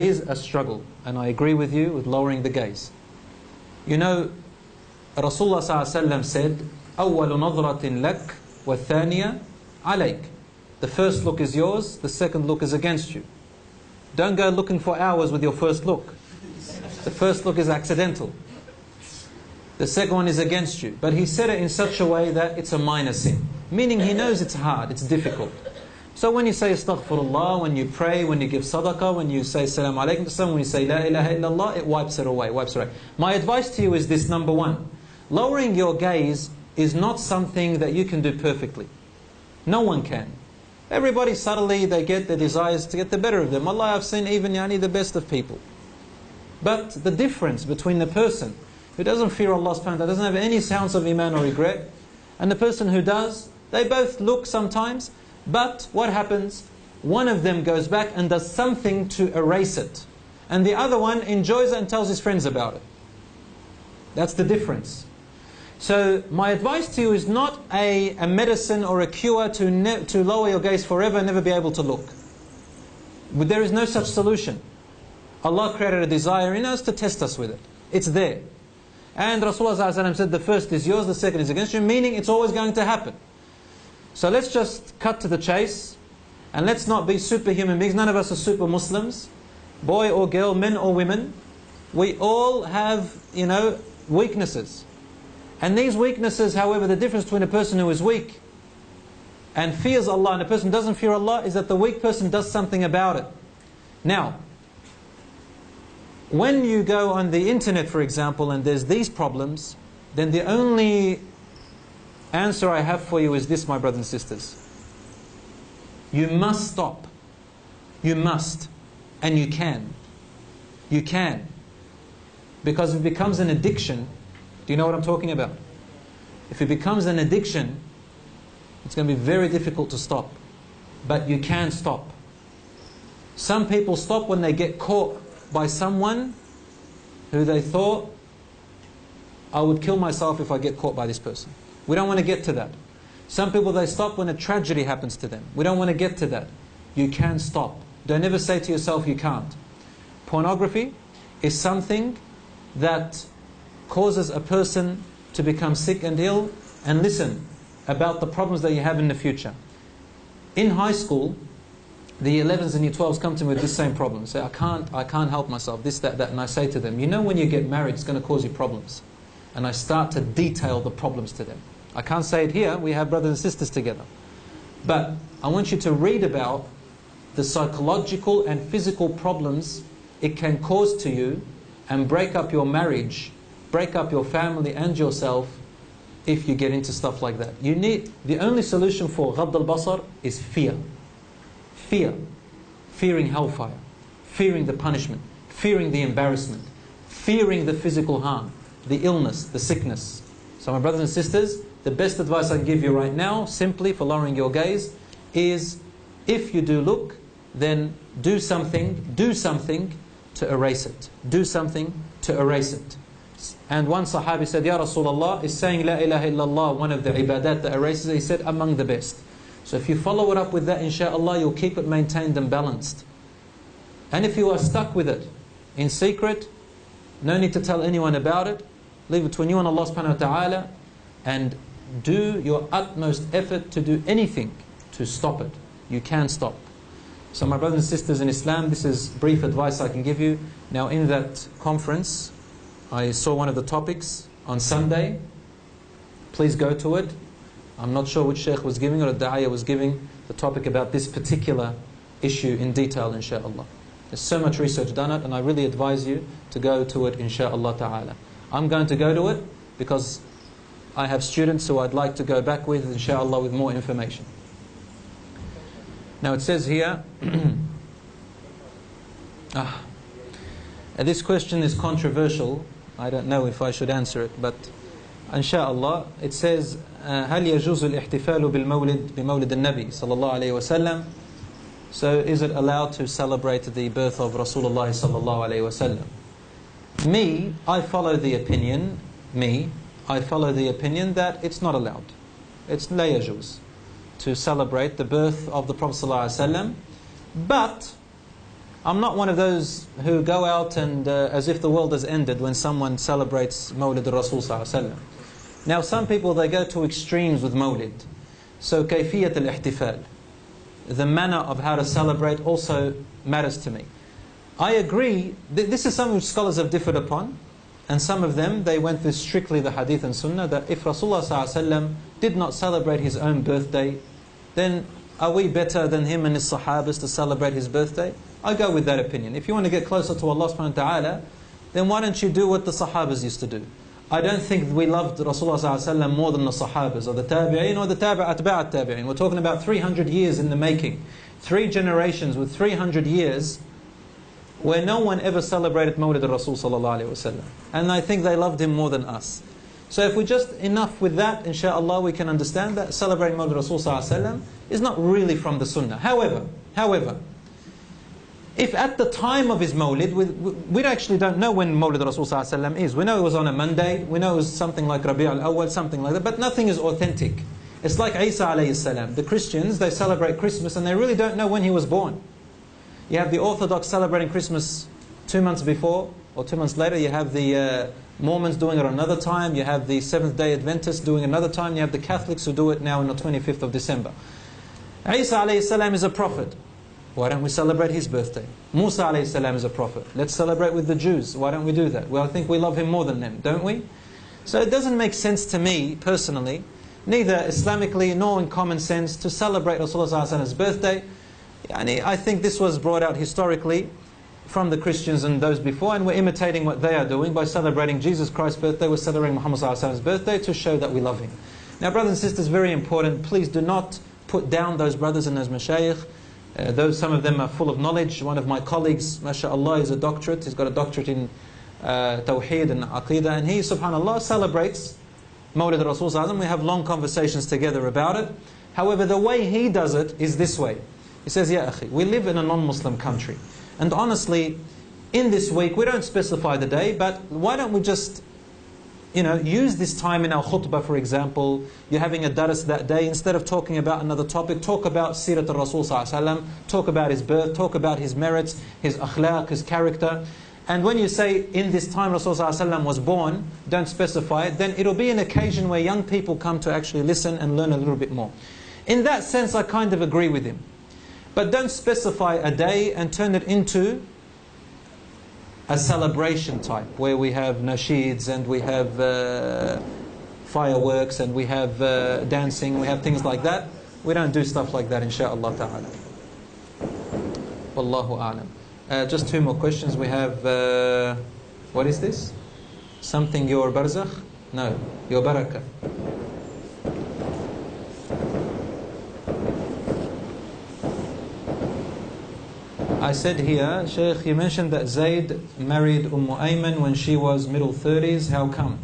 is a struggle, and I agree with you with lowering the gaze. You know, Rasulullah ﷺ said, أول نظرة لك والثانية عليك. The first look is yours, the second look is against you. Don't go looking for hours with your first look. The first look is accidental. The second one is against you. But he said it in such a way that it's a minor sin. Meaning he knows it's hard, it's difficult. So when you say astaghfirullah, when you pray, when you give sadaqah, when you say salam alaikum to someone, when you say la ilaha illallah, it wipes it away, wipes it away. My advice to you is this: number one, lowering your gaze is not something that you can do perfectly. No one can. Everybody subtly, they get their desires to get the better of them. Allah, I've seen even the best of people. But the difference between the person who doesn't fear Allah subhanahu wa ta'ala, doesn't have any sounds of iman or regret, and the person who does, they both look sometimes, but what happens? One of them goes back and does something to erase it, and the other one enjoys it and tells his friends about it. That's the difference. So my advice to you is not a medicine or a cure to lower your gaze forever and never be able to look. But there is no such solution. Allah created a desire in us to test us with it. It's there. And Rasulullah ﷺ said the first is yours, the second is against you, meaning it's always going to happen. So let's just cut to the chase, and let's not be superhuman beings. None of us are super Muslims, boy or girl, men or women. We all have, weaknesses. And these weaknesses, however, the difference between a person who is weak and fears Allah and a person who doesn't fear Allah is that the weak person does something about it. Now, when you go on the internet, for example, and there's these problems, then the only answer I have for you is this, my brothers and sisters. You must stop. You must. And you can. You can. Because if it becomes an addiction, do you know what I'm talking about? If it becomes an addiction, it's going to be very difficult to stop. But you can stop. Some people stop when they get caught by someone who they thought, I would kill myself if I get caught by this person. We don't want to get to that. Some people, they stop when a tragedy happens to them. We don't want to get to that. You can stop. Don't ever say to yourself you can't. Pornography is something that causes a person to become sick and ill. And listen about the problems that you have in the future. In high school, the 11s and year 12s come to me with this same problem. Say, I can't help myself, this, that. And I say to them, when you get married, it's going to cause you problems. And I start to detail the problems to them. I can't say it here, we have brothers and sisters together. But I want you to read about the psychological and physical problems it can cause to you and break up your marriage, break up your family and yourself if you get into stuff like that. The only solution for Ghadd al-Basar is fear. Fear. Fearing hellfire. Fearing the punishment. Fearing the embarrassment. Fearing the physical harm. The illness, the sickness. So my brothers and sisters, the best advice I can give you right now, simply for lowering your gaze, is if you do look, then do something to erase it. Do something to erase it. And one Sahabi said, Ya Rasulullah, is saying La ilaha illallah one of the ibadat that erases it? He said, among the best. So if you follow it up with that, inshaAllah, you'll keep it maintained and balanced. And if you are stuck with it in secret, no need to tell anyone about it. Leave it between you and Allah subhanahu wa ta'ala, and do your utmost effort to do anything to stop it. You can stop. So my brothers and sisters in Islam, this is brief advice I can give you. Now in that conference, I saw one of the topics on Sunday. Please go to it. I'm not sure which Sheikh was giving, or a Da'iyah was giving the topic about this particular issue in detail, inshaAllah. There's so much research done it, and I really advise you to go to it, inshaAllah ta'ala. I'm going to go to it because I have students who I'd like to go back with, inshaAllah, with more information. Now it says here, this question is controversial. I don't know if I should answer it, but inshaAllah, it says, هل يجوز الاحتفال بمولد النبي صلى الله عليه وسلم? So is it allowed to celebrate the birth of Rasulullah sallallahu alayhi wasallam? I follow the opinion that it's not allowed. It's la yajuz to celebrate the birth of the Prophet sallallahu alayhi wasallam. But I'm not one of those who go out and as if the world has ended when someone celebrates Mawlid al-Rasul sallallahu alaihi wasallam. Now some people, they go to extremes with Mawlid. So kayfiyat al-ihtifal, the manner of how to celebrate, also matters to me. I agree, this is something which scholars have differed upon, and some of them, they went with strictly the hadith and sunnah, that if Rasulullah sallallahu alaihi wasallam did not celebrate his own birthday, then are we better than him and his sahabas to celebrate his birthday? I go with that opinion. If you want to get closer to Allah subhanahu wa ta'ala, then why don't you do what the sahabas used to do? I don't think we loved Rasulullah sallallahu alaihi wasallam more than the sahabas or the tabi'een or the atba'at tabi'een. We're talking about 300 years in the making. 3 generations with 300 years where no one ever celebrated Mawlid al-Rasul sallallahu alaihi wasallam. And I think they loved him more than us. So if we just enough with that, inshaAllah, we can understand that celebrating Mawlid al-Rasul sallallahu alaihi wasallam is not really from the sunnah. However, if at the time of his Mawlid, we actually don't know when Mawlid al-Rasul sallallahu alaihi wasallam is. We know it was on a Monday, we know it was something like Rabi' al-Awwal, something like that, but nothing is authentic. It's like Isa alayhi salam. The Christians, they celebrate Christmas and they really don't know when he was born. You have the Orthodox celebrating Christmas 2 months before, or 2 months later. You have the Mormons doing it another time. You have the Seventh-day Adventists doing another time. You have the Catholics who do it now on the 25th of December. Isa alayhi salam is a prophet. Why don't we celebrate his birthday? Musa alayhi salam is a prophet. Let's celebrate with the Jews. Why don't we do that? Well, I think we love him more than them, don't we? So it doesn't make sense to me, personally, neither Islamically nor in common sense, to celebrate Rasulullah's birthday. I think this was brought out historically from the Christians and those before, and we're imitating what they are doing by celebrating Jesus Christ's birthday. We're celebrating Muhammad's birthday to show that we love him. Now, brothers and sisters, very important, please do not put down those brothers and those mashayikh. Though some of them are full of knowledge. One of my colleagues, mashallah, is a doctorate. He's got a doctorate in Tawheed and Aqidah, and he, subhanallah, celebrates Mawlid al-Rasul. We have long conversations together about it. However, the way he does it is this way. He says, Ya akhi, we live in a non-Muslim country, and honestly, in this week, we don't specify the day, but why don't we just, use this time in our khutbah, for example. You're having a daras that day, instead of talking about another topic, talk about Sirat al-Rasul sallallahu alaihi wasallam, talk about his birth, talk about his merits, his akhlaq, his character. And when you say, in this time Rasul sallallahu alaihi wasallam was born, don't specify it, then it'll be an occasion where young people come to actually listen and learn a little bit more. In that sense, I kind of agree with him. But don't specify a day and turn it into a celebration type, where we have nasheeds and we have fireworks and we have dancing, we have things like that. We don't do stuff like that, insha'Allah ta'ala. Wallahu a'lam. Just 2 more questions. We have, what is this? Something your barzakh? No, your barakah. I said here, Shaykh, you mentioned that Zayd married Ayman when she was middle 30s. How come?